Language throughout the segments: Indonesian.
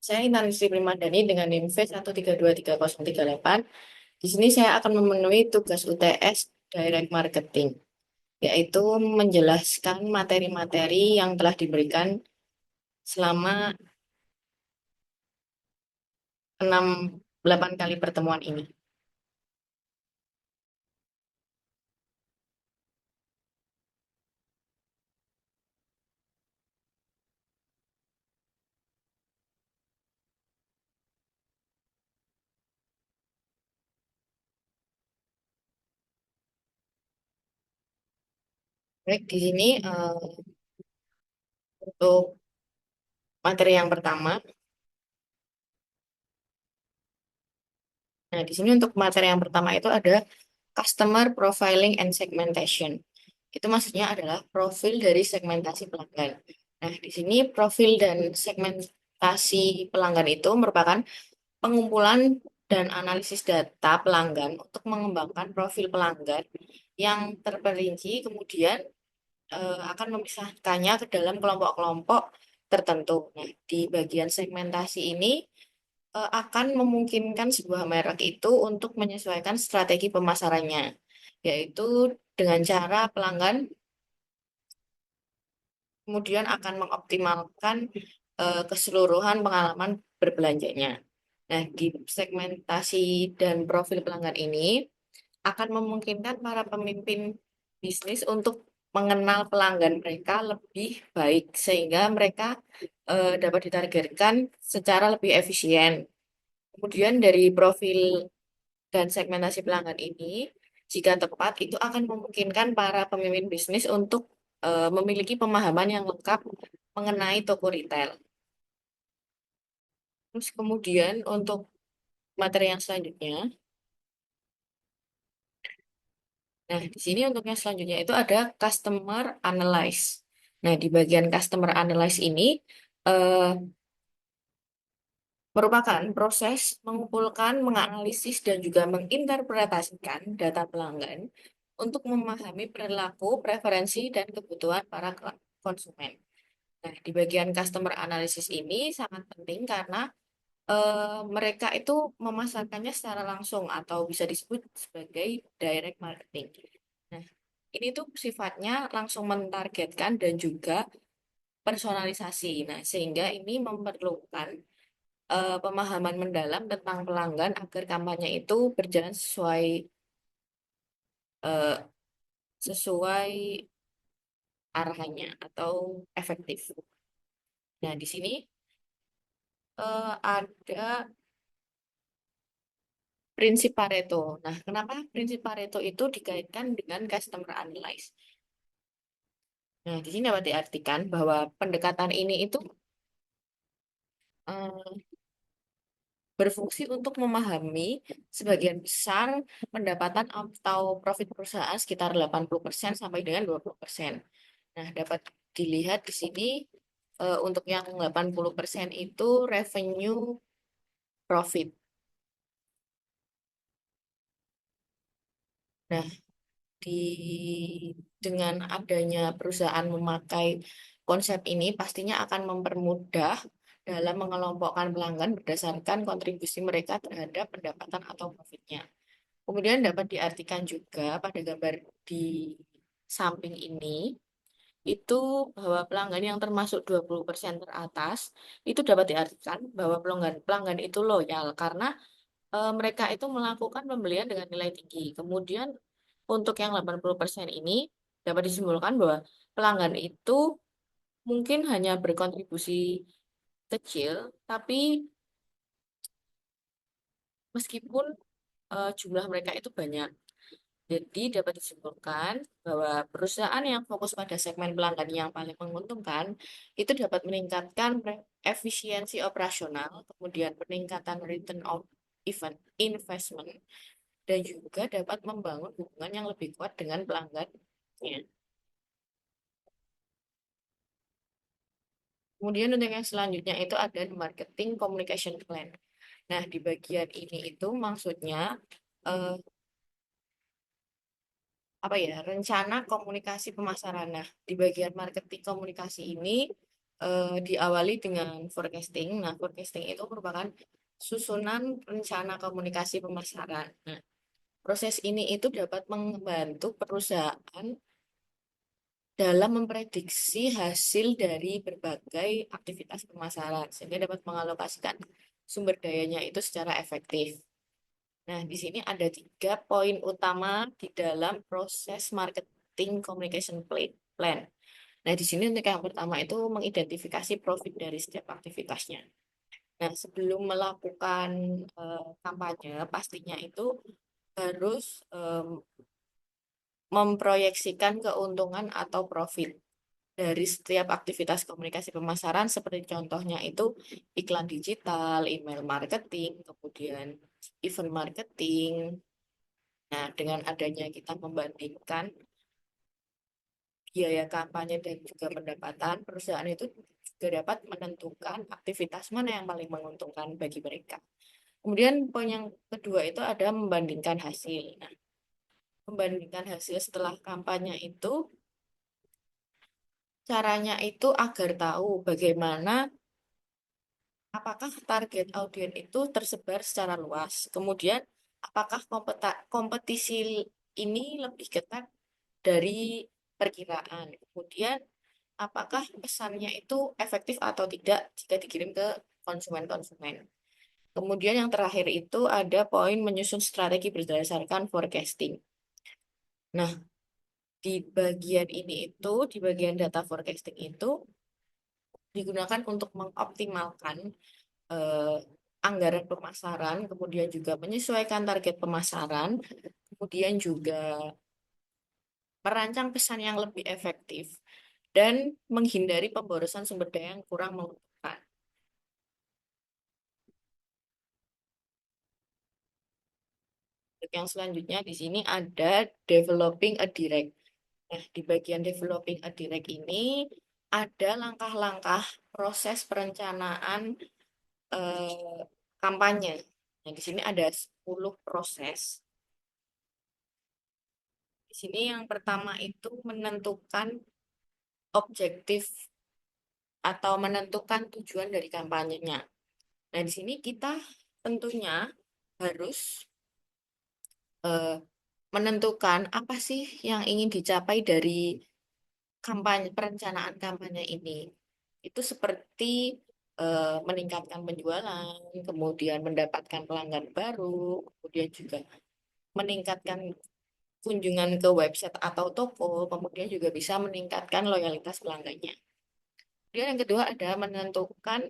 Saya Intan Sri Primadani dengan NIM V1323038. Di sini saya akan memenuhi tugas UTS Direct Marketing, yaitu menjelaskan materi-materi yang telah diberikan selama 6 8 kali pertemuan ini. Baik, di sini untuk materi yang pertama. Nah, di sini untuk materi yang pertama itu ada Customer Profiling and Segmentation. Itu maksudnya adalah profil dari segmentasi pelanggan. Nah, di sini profil dan segmentasi pelanggan itu merupakan pengumpulan dan analisis data pelanggan untuk mengembangkan profil pelanggan yang terperinci, kemudian akan memisahkannya ke dalam kelompok-kelompok tertentu. Nah, di bagian segmentasi ini akan memungkinkan sebuah merek itu untuk menyesuaikan strategi pemasarannya, yaitu dengan cara pelanggan kemudian akan mengoptimalkan keseluruhan pengalaman berbelanjanya. Nah, di segmentasi dan profil pelanggan ini akan memungkinkan para pemimpin bisnis untuk mengenal pelanggan mereka lebih baik sehingga mereka dapat ditargetkan secara lebih efisien. Kemudian dari profil dan segmentasi pelanggan ini, jika tepat, itu akan memungkinkan para pemimpin bisnis untuk memiliki pemahaman yang lengkap mengenai toko retail. Terus kemudian untuk materi yang selanjutnya, nah di sini untuk yang selanjutnya itu ada customer analyze. Nah di bagian customer analyze ini eh, merupakan proses mengumpulkan, menganalisis, dan juga menginterpretasikan data pelanggan untuk memahami perilaku, preferensi, dan kebutuhan para konsumen. Nah, di bagian customer analysis ini sangat penting karena mereka itu memasarkannya secara langsung atau bisa disebut sebagai direct marketing. Nah, ini tuh sifatnya langsung mentargetkan dan juga personalisasi. Nah, sehingga ini memerlukan pemahaman mendalam tentang pelanggan agar kampanye itu berjalan eh, sesuai arahannya atau efektif. Nah, di sini ada prinsip Pareto. Nah, kenapa prinsip Pareto itu dikaitkan dengan customer analysis? Nah, di sini dapat diartikan bahwa pendekatan ini itu eh, berfungsi untuk memahami sebagian besar pendapatan atau profit perusahaan sekitar 80% sampai dengan 20%. Nah, dapat dilihat di sini untuk yang 80% itu revenue profit. Nah, di dengan adanya perusahaan memakai konsep ini pastinya akan mempermudah dalam mengelompokkan pelanggan berdasarkan kontribusi mereka terhadap pendapatan atau profitnya. Kemudian dapat diartikan juga pada gambar di samping ini itu bahwa pelanggan yang termasuk 20% teratas itu dapat diartikan bahwa pelanggan pelanggan itu loyal karena mereka itu melakukan pembelian dengan nilai tinggi. Kemudian untuk yang 80% ini dapat disimpulkan bahwa pelanggan itu mungkin hanya berkontribusi kecil, tapi meskipun jumlah mereka itu banyak. Jadi dapat disimpulkan bahwa perusahaan yang fokus pada segmen pelanggan yang paling menguntungkan itu dapat meningkatkan efisiensi operasional, kemudian peningkatan return of event investment, dan juga dapat membangun hubungan yang lebih kuat dengan pelanggannya. Kemudian untuk yang selanjutnya itu ada marketing communication plan. Nah, di bagian ini itu maksudnya eh, apa ya, rencana komunikasi pemasaran. Nah, di bagian marketing komunikasi ini diawali dengan forecasting. Nah, forecasting itu merupakan susunan rencana komunikasi pemasaran. Nah, proses ini itu dapat membantu perusahaan dalam memprediksi hasil dari berbagai aktivitas pemasaran, sehingga dapat mengalokasikan sumber dayanya itu secara efektif. Nah, di sini ada 3 poin utama di dalam proses marketing communication plan. Nah, di sini untuk yang pertama itu mengidentifikasi profit dari setiap aktivitasnya. Nah, sebelum melakukan kampanye, pastinya itu harus memproyeksikan keuntungan atau profit dari setiap aktivitas komunikasi pemasaran, seperti contohnya itu iklan digital, email marketing, kemudian event marketing. Nah, dengan adanya kita membandingkan biaya kampanye dan juga pendapatan, perusahaan itu juga dapat menentukan aktivitas mana yang paling menguntungkan bagi mereka. Kemudian poin yang kedua itu ada membandingkan hasil. Nah, membandingkan hasil setelah kampanye itu caranya itu agar tahu bagaimana apakah target audiens itu tersebar secara luas. Kemudian apakah kompetisi ini lebih ketat dari perkiraan. Kemudian apakah pesannya itu efektif atau tidak jika dikirim ke konsumen-konsumen. Kemudian yang terakhir itu ada poin menyusun strategi berdasarkan forecasting. Nah, di bagian ini itu, di bagian data forecasting itu digunakan untuk mengoptimalkan eh, anggaran pemasaran, kemudian juga menyesuaikan target pemasaran, kemudian juga merancang pesan yang lebih efektif, dan menghindari pemborosan sumber daya yang kurang menguntungkan. Untuk yang selanjutnya di sini ada developing a direct. Nah, di bagian developing a direct ini ada langkah-langkah proses perencanaan eh, kampanye. Nah, di sini ada 10 proses. Di sini yang pertama itu menentukan objektif atau menentukan tujuan dari kampanyenya. Nah, di sini kita tentunya harus eh, menentukan apa sih yang ingin dicapai dari kampanye, perencanaan kampanye ini. Itu seperti meningkatkan penjualan, kemudian mendapatkan pelanggan baru, kemudian juga meningkatkan kunjungan ke website atau toko, kemudian juga bisa meningkatkan loyalitas pelanggannya. Kemudian yang kedua ada menentukan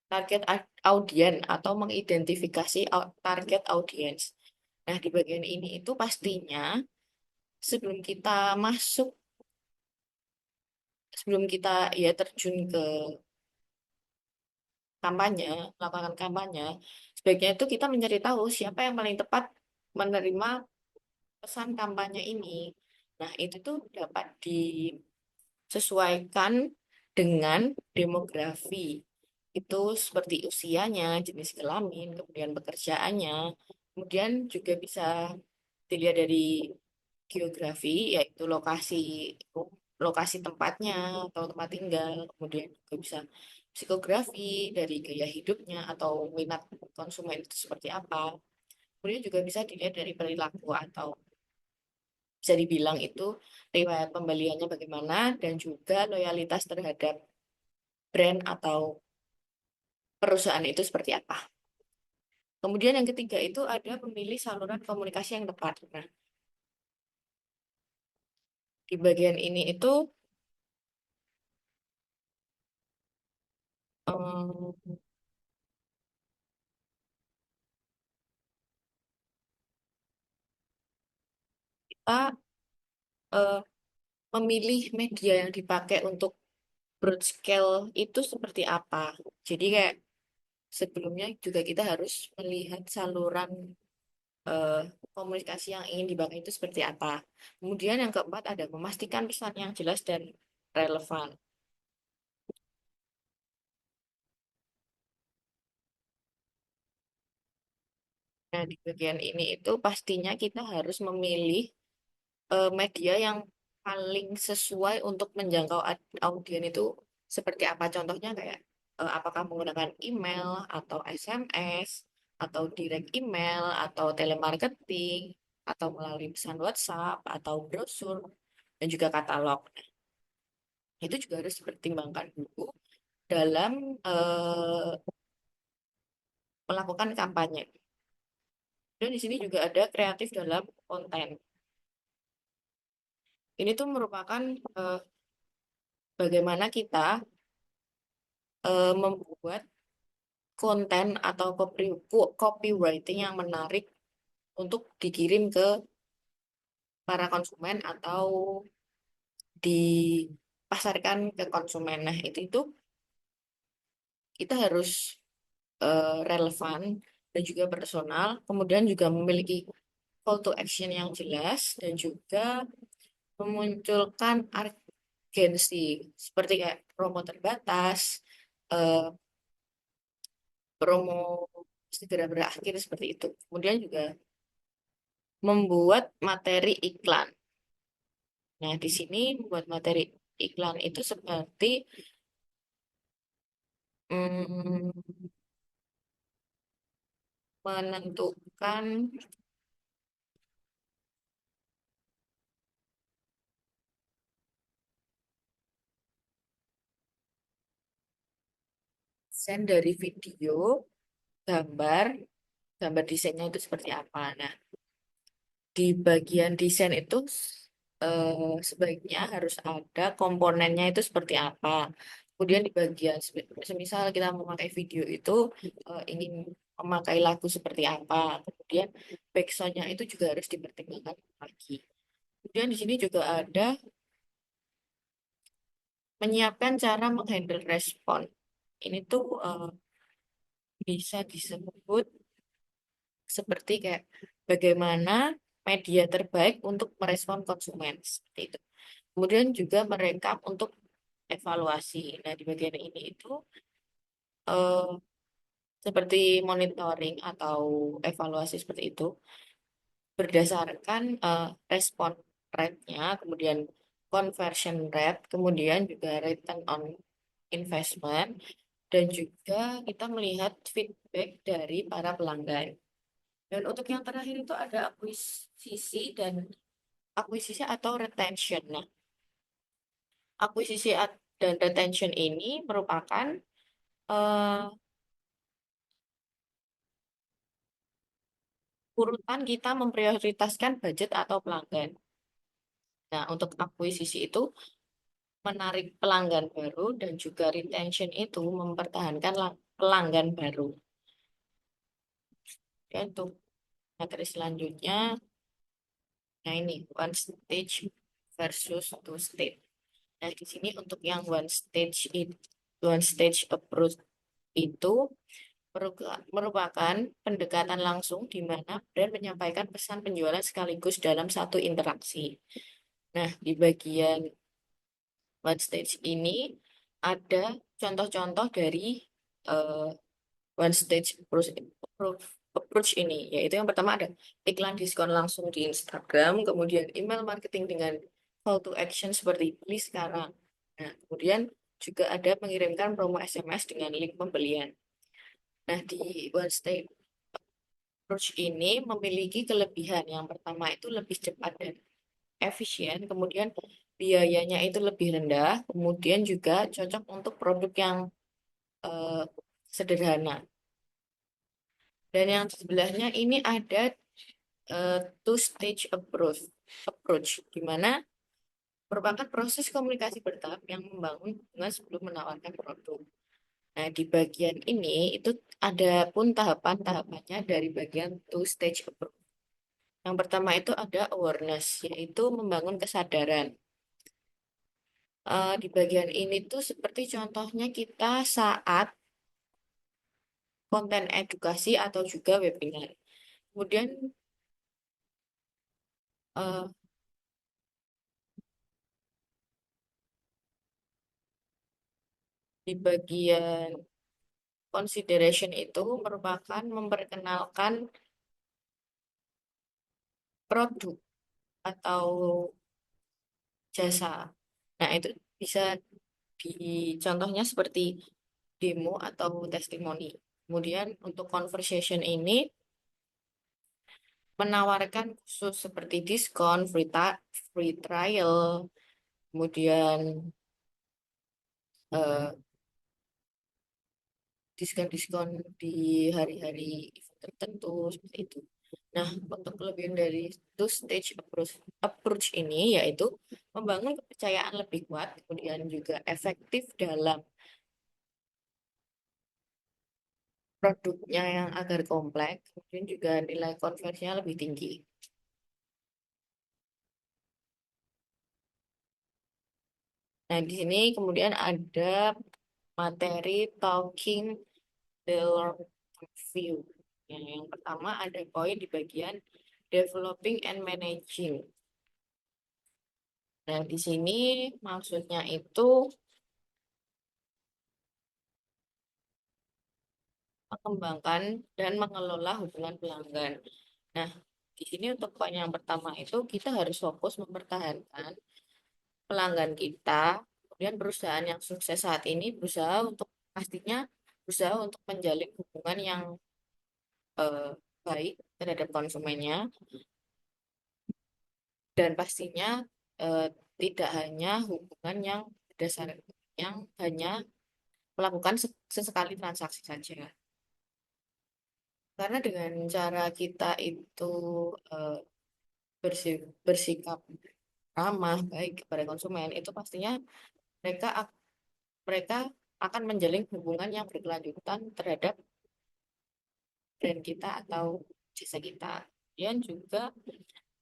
target audiens atau mengidentifikasi target audiens. Nah, di bagian ini itu pastinya sebelum kita masuk, sebelum kita ya terjun ke kampanye, melakukan kampanye, sebaiknya itu kita mencari tahu siapa yang paling tepat menerima pesan kampanye ini. Nah, itu tuh dapat disesuaikan dengan demografi. Itu seperti usianya, jenis kelamin, kemudian pekerjaannya. Kemudian juga bisa dilihat dari geografi, yaitu lokasi tempatnya atau tempat tinggal. Kemudian juga bisa psikografi dari gaya hidupnya atau minat konsumen itu seperti apa. Kemudian juga bisa dilihat dari perilaku atau bisa dibilang itu riwayat pembeliannya bagaimana dan juga loyalitas terhadap brand atau perusahaan itu seperti apa. Kemudian yang ketiga itu ada memilih saluran komunikasi yang tepat. Nah, di bagian ini itu em, kita eh, memilih media yang dipakai untuk broad scale itu seperti apa. Jadi kayak sebelumnya juga kita harus melihat saluran eh, komunikasi yang ingin dipakai itu seperti apa. Kemudian yang keempat ada memastikan pesan yang jelas dan relevan. Nah, di bagian ini itu pastinya kita harus memilih media yang paling sesuai untuk menjangkau audiens itu Seperti apa contohnya kayak apakah menggunakan email atau SMS atau direct email atau telemarketing atau melalui pesan WhatsApp atau brosur dan juga katalog. Itu juga harus dipertimbangkan dulu dalam eh, melakukan kampanye. Dan di sini juga ada kreatif dalam konten. Ini tuh merupakan eh, bagaimana kita membuat konten atau copywriting yang menarik untuk dikirim ke para konsumen atau dipasarkan ke konsumen. Nah, itu kita harus relevan dan juga personal, kemudian juga memiliki call to action yang jelas dan juga memunculkan urgensi seperti kayak promo terbatas, eh, promo segera berakhir seperti itu. Kemudian juga membuat materi iklan. Nah, di sini membuat materi iklan itu seperti mm, menentukan desain dari video, gambar, gambar desainnya itu seperti apa. Nah, di bagian desain itu sebaiknya harus ada komponennya itu seperti apa. Kemudian di bagian, semisal kita memakai video itu ingin memakai lagu seperti apa. Kemudian backsoundnya itu juga harus dipertimbangkan lagi. Kemudian di sini juga ada menyiapkan cara menghandle respon. Ini tuh bisa disebut seperti kayak bagaimana media terbaik untuk merespon konsumen seperti itu. Kemudian juga merekap untuk evaluasi. Nah, di bagian ini itu eh, seperti monitoring atau evaluasi seperti itu berdasarkan respon rate-nya, kemudian conversion rate, kemudian juga return on investment, dan juga kita melihat feedback dari para pelanggan. Dan untuk yang terakhir itu ada akuisisi atau retention. Nah, dan retention ini merupakan eh, urutan kita memprioritaskan budget atau pelanggan. Nah, untuk akuisisi itu menarik pelanggan baru dan juga retention itu mempertahankan pelanggan baru. Dan untuk materi selanjutnya, nah ini one stage versus two stage. Nah, di sini untuk yang one stage approach itu merupakan pendekatan langsung di mana brand menyampaikan pesan penjualan sekaligus dalam satu interaksi. Nah, di bagian one stage ini ada contoh-contoh dari eh, one stage approach ini, yaitu yang pertama ada iklan diskon langsung di Instagram, kemudian email marketing dengan call to action seperti beli sekarang. Nah, kemudian juga ada mengirimkan promo SMS dengan link pembelian. Nah, di one stage approach ini memiliki kelebihan. Yang pertama itu lebih cepat dan efisien, kemudian biayanya itu lebih rendah, kemudian juga cocok untuk produk yang eh, sederhana. Dan yang sebelahnya ini ada two-stage approach, di mana merupakan proses komunikasi bertahap yang membangun hubungan sebelum menawarkan produk. Nah, di bagian ini itu ada pun tahapan-tahapannya dari bagian two-stage approach. Yang pertama itu ada awareness, yaitu membangun kesadaran. Di bagian ini tuh seperti contohnya kita saat konten edukasi atau juga webinar. Kemudian eh, di bagian consideration itu merupakan memperkenalkan produk atau jasa. Nah, itu bisa Di contohnya seperti demo atau testimoni. Kemudian untuk conversation ini menawarkan khusus seperti diskon, free trial, kemudian eh, diskon-diskon di hari-hari event tertentu seperti itu. Nah, untuk kelebihan dari two-stage approach ini yaitu membangun kepercayaan lebih kuat, kemudian juga efektif dalam produknya yang agar kompleks, kemudian juga nilai konversinya lebih tinggi. Nah, di sini kemudian ada materi talking the long view. Yang pertama ada poin di bagian developing and managing. Nah, di sini maksudnya itu mengembangkan dan mengelola hubungan pelanggan. Nah, di sini untuk poin yang pertama itu kita harus fokus mempertahankan pelanggan kita, kemudian perusahaan yang sukses saat ini berusaha untuk pastinya berusaha untuk menjalin hubungan yang eh, baik terhadap konsumennya dan pastinya eh, tidak hanya hubungan yang berdasar yang hanya melakukan sesekali transaksi saja. Karena dengan cara kita itu eh, bersikap ramah baik kepada konsumen itu pastinya mereka mereka akan menjalin hubungan yang berkelanjutan terhadap brand kita atau jasa kita. Dan juga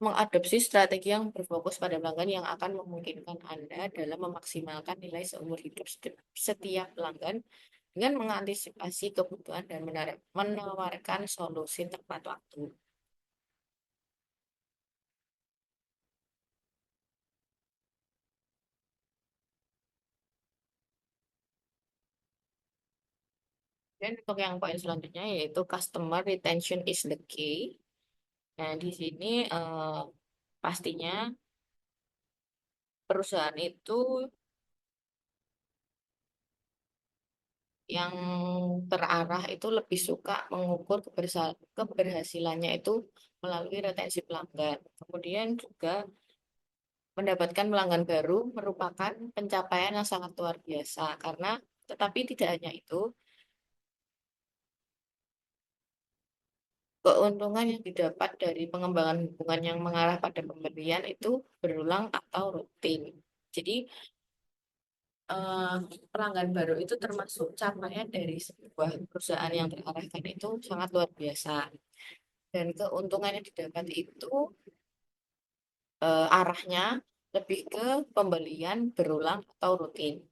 mengadopsi strategi yang berfokus pada pelanggan yang akan memungkinkan Anda dalam memaksimalkan nilai seumur hidup setiap pelanggan dengan mengantisipasi kebutuhan dan menawarkan solusi tepat waktu. Dan untuk yang poin selanjutnya yaitu customer retention is the key. Nah, di sini pastinya perusahaan itu yang terarah itu lebih suka mengukur keberhasilannya itu melalui retensi pelanggan. Kemudian juga mendapatkan pelanggan baru merupakan pencapaian yang sangat luar biasa karena tetapi tidak hanya itu, keuntungan yang didapat dari pengembangan hubungan yang mengarah pada pembelian itu berulang atau rutin. Jadi eh, pelanggan baru itu termasuk capaian dari sebuah perusahaan yang terarahkan itu sangat luar biasa. Dan keuntungan yang didapat itu arahnya lebih ke pembelian berulang atau rutin.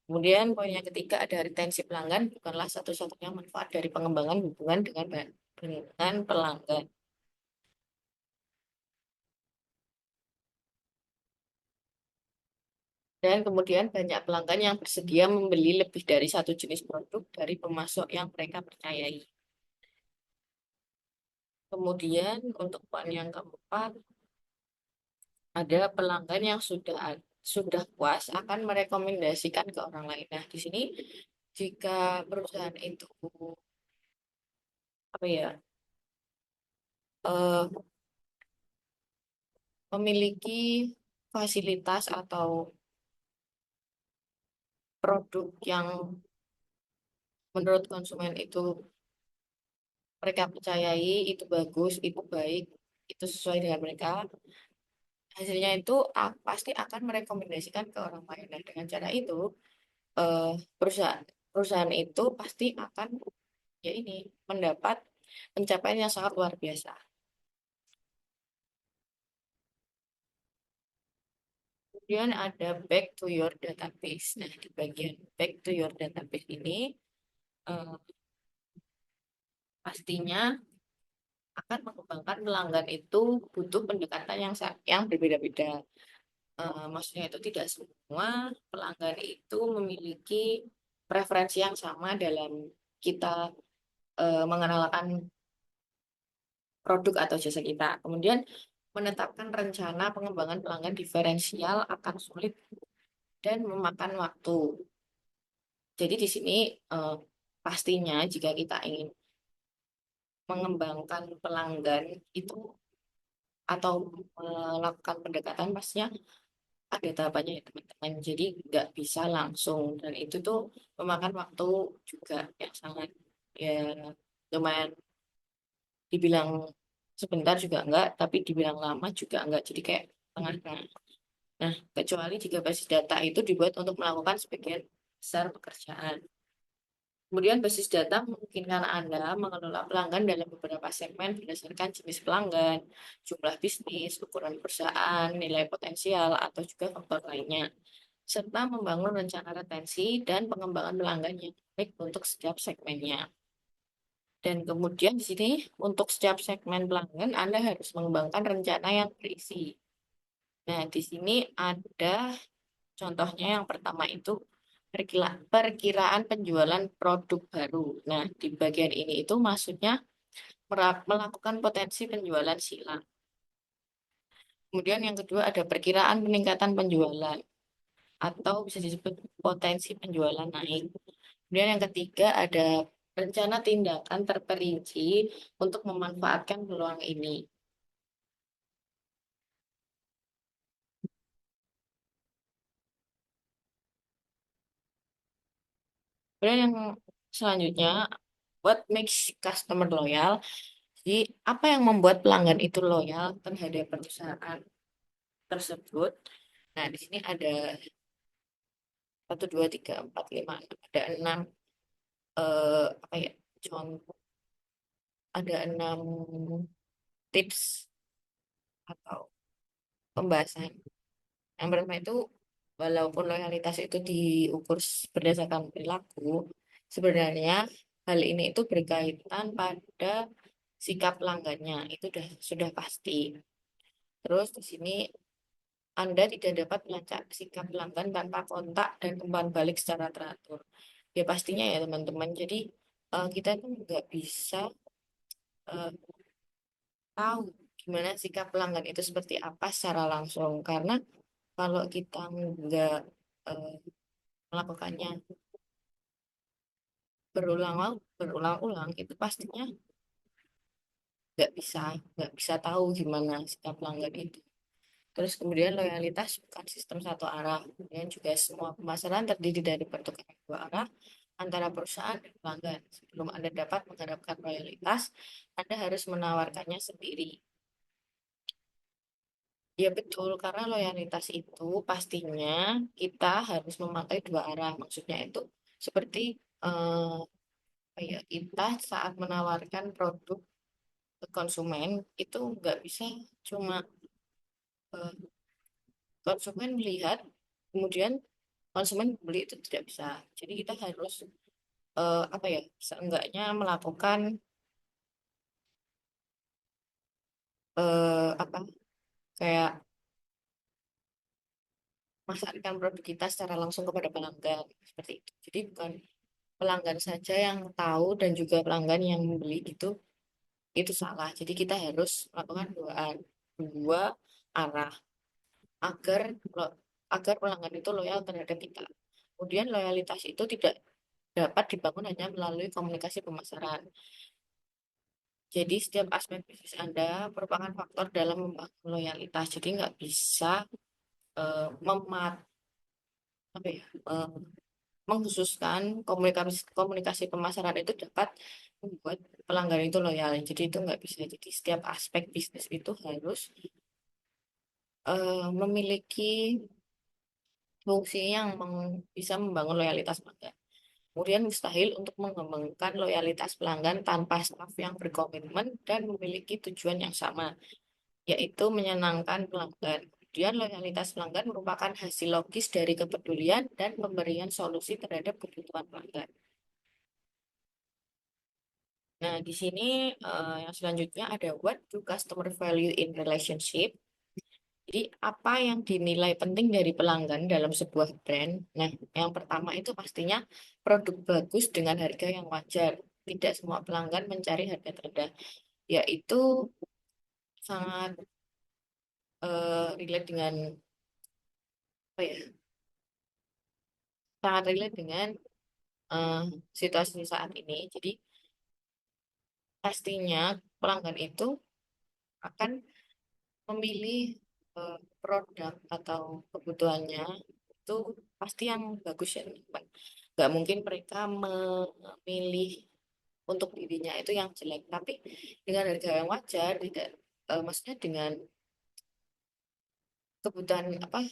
Kemudian poin yang ketiga ada retensi pelanggan bukanlah satu-satunya manfaat dari pengembangan hubungan dengan pelanggan. Dan kemudian banyak pelanggan yang bersedia membeli lebih dari satu jenis produk dari pemasok yang mereka percayai. Kemudian untuk poin yang keempat, ada pelanggan yang sudah puas akan merekomendasikan ke orang lain. Nah, di sini jika perusahaan itu apa ya eh, memiliki fasilitas atau produk yang menurut konsumen itu mereka percayai itu bagus, itu baik, itu sesuai dengan mereka, hasilnya itu pasti akan merekomendasikan ke orang lain. Nah, dengan cara itu eh, perusahaan perusahaan itu pasti akan ya ini mendapat pencapaian yang sangat luar biasa. Kemudian ada back to your database. Nah, di bagian back to your database ini eh, pastinya akan mengembangkan pelanggan itu butuh pendekatan yang berbeda-beda. Maksudnya itu tidak semua pelanggan itu memiliki preferensi yang sama dalam kita mengenalkan produk atau jasa kita. Kemudian menetapkan rencana pengembangan pelanggan diferensial akan sulit dan memakan waktu. Jadi di sini eh, pastinya jika kita ingin mengembangkan pelanggan itu atau melakukan pendekatan pastinya ada tahapannya ya teman-teman. Jadi nggak bisa langsung dan itu tuh memakan waktu juga yang sangat ya lumayan dibilang sebentar juga enggak, tapi dibilang lama juga enggak. Jadi kayak tengah-tengah. Nah, kecuali jika basis data itu dibuat untuk melakukan sebagian besar pekerjaan. Kemudian basis data memungkinkan Anda mengelola pelanggan dalam beberapa segmen berdasarkan jenis pelanggan, jumlah bisnis, ukuran perusahaan, nilai potensial, atau juga faktor lainnya, serta membangun rencana retensi dan pengembangan pelanggan yang baik untuk setiap segmennya. Dan kemudian di sini untuk setiap segmen pelanggan Anda harus mengembangkan rencana yang berisi. Nah, di sini ada contohnya yang pertama itu perkiraan penjualan produk baru. Nah, di bagian ini itu maksudnya melakukan potensi penjualan silang. Kemudian yang kedua ada perkiraan peningkatan penjualan atau bisa disebut potensi penjualan naik. Kemudian yang ketiga ada rencana tindakan terperinci untuk memanfaatkan peluang ini. Kemudian yang selanjutnya, what makes customer loyal? Jadi, apa yang membuat pelanggan itu loyal terhadap perusahaan tersebut? Nah, di sini ada satu, dua, tiga, empat, lima, ada enam apa ya? Contoh, ada enam tips atau pembahasan. Yang pertama itu, walaupun loyalitas itu diukur berdasarkan perilaku, sebenarnya hal ini itu berkaitan pada sikap pelanggannya. Itu sudah pasti. Terus di sini Anda tidak dapat melacak sikap pelanggan tanpa kontak dan umpan balik secara teratur. Ya pastinya ya teman-teman. Jadi kita tuh nggak bisa eh, tahu gimana sikap pelanggan itu seperti apa secara langsung. Karena kalau kita nggak eh, melakukannya berulang-ulang itu pastinya nggak bisa tahu gimana sikap pelanggan itu. Terus kemudian loyalitas bukan sistem satu arah. Kemudian juga semua pemasaran terdiri dari pertukaran dua arah antara perusahaan dan pelanggan. Sebelum Anda dapat mengharapkan loyalitas, Anda harus menawarkannya sendiri. Ya betul, karena loyalitas itu pastinya kita harus memakai dua arah. Maksudnya itu seperti apa ya, kita saat menawarkan produk ke konsumen itu nggak bisa cuma eh, konsumen melihat kemudian konsumen beli itu tidak bisa. Jadi kita harus apa ya, seenggaknya melakukan apa kayak masarkan produk kita secara langsung kepada pelanggan seperti itu. Jadi bukan pelanggan saja yang tahu dan juga pelanggan yang membeli itu salah. Jadi kita harus melakukan dua arah agar agar pelanggan itu loyal terhadap kita. Kemudian loyalitas itu tidak dapat dibangun hanya melalui komunikasi pemasaran. Jadi setiap aspek bisnis Anda merupakan faktor dalam membangun loyalitas. Jadi nggak bisa memat apa ya, mengkhususkan komunikasi pemasaran itu dapat membuat pelanggan itu loyal. Jadi itu nggak bisa. Jadi setiap aspek bisnis itu harus memiliki fungsi yang bisa membangun loyalitas pelanggan. Kemudian mustahil untuk mengembangkan loyalitas pelanggan tanpa staf yang berkomitmen dan memiliki tujuan yang sama, yaitu menyenangkan pelanggan. Kemudian loyalitas pelanggan merupakan hasil logis dari kepedulian dan pemberian solusi terhadap kebutuhan pelanggan. Nah, di sini yang selanjutnya ada what do customer value in relationship. Jadi, apa yang dinilai penting dari pelanggan dalam sebuah brand? Nah, yang pertama itu pastinya produk bagus dengan harga yang wajar. Tidak semua pelanggan mencari harga terendah, yaitu sangat relate dengan apa ya? sangat relate dengan eh, situasi saat ini. Jadi pastinya pelanggan itu akan memilih produk atau kebutuhannya itu pasti yang bagus ya, teman. Nggak mungkin mereka memilih untuk dirinya itu yang jelek, tapi dengan harga yang wajar, tidak maksudnya dengan kebutuhan apa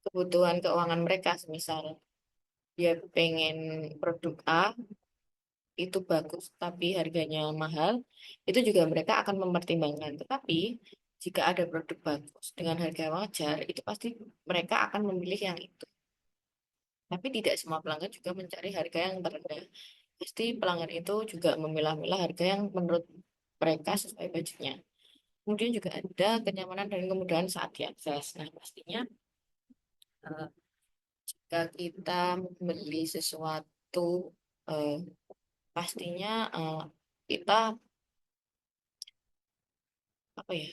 kebutuhan keuangan mereka, misal dia pengen produk A itu bagus tapi harganya mahal, itu juga mereka akan mempertimbangkan. Tetapi jika ada produk bagus dengan harga wajar, itu pasti mereka akan memilih yang itu. Tapi tidak semua pelanggan juga mencari harga yang terendah. Pasti pelanggan itu juga memilah-milah harga yang menurut mereka sesuai budgetnya. Kemudian juga ada kenyamanan dan kemudahan saat diakses. Nah, pastinya eh, jika kita membeli sesuatu, eh, pastinya kita apa ya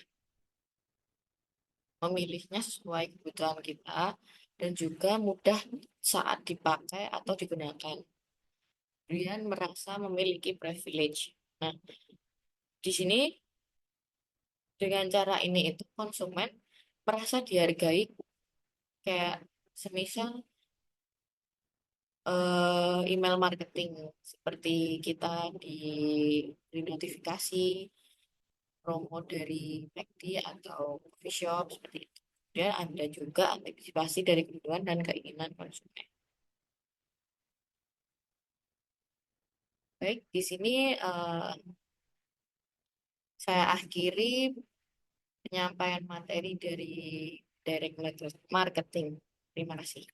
memilihnya sesuai kebutuhan kita dan juga mudah saat dipakai atau digunakan. Kemudian merasa memiliki privilege. Nah, di sini dengan cara ini itu konsumen merasa dihargai, kayak semisal email marketing seperti kita di notifikasi promo dari McD atau coffee shop seperti itu. Kemudian ada juga antisipasi dari kebutuhan dan keinginan konsumen. Baik, di sini eh, saya akhiri penyampaian materi dari Direct Marketing. Terima kasih.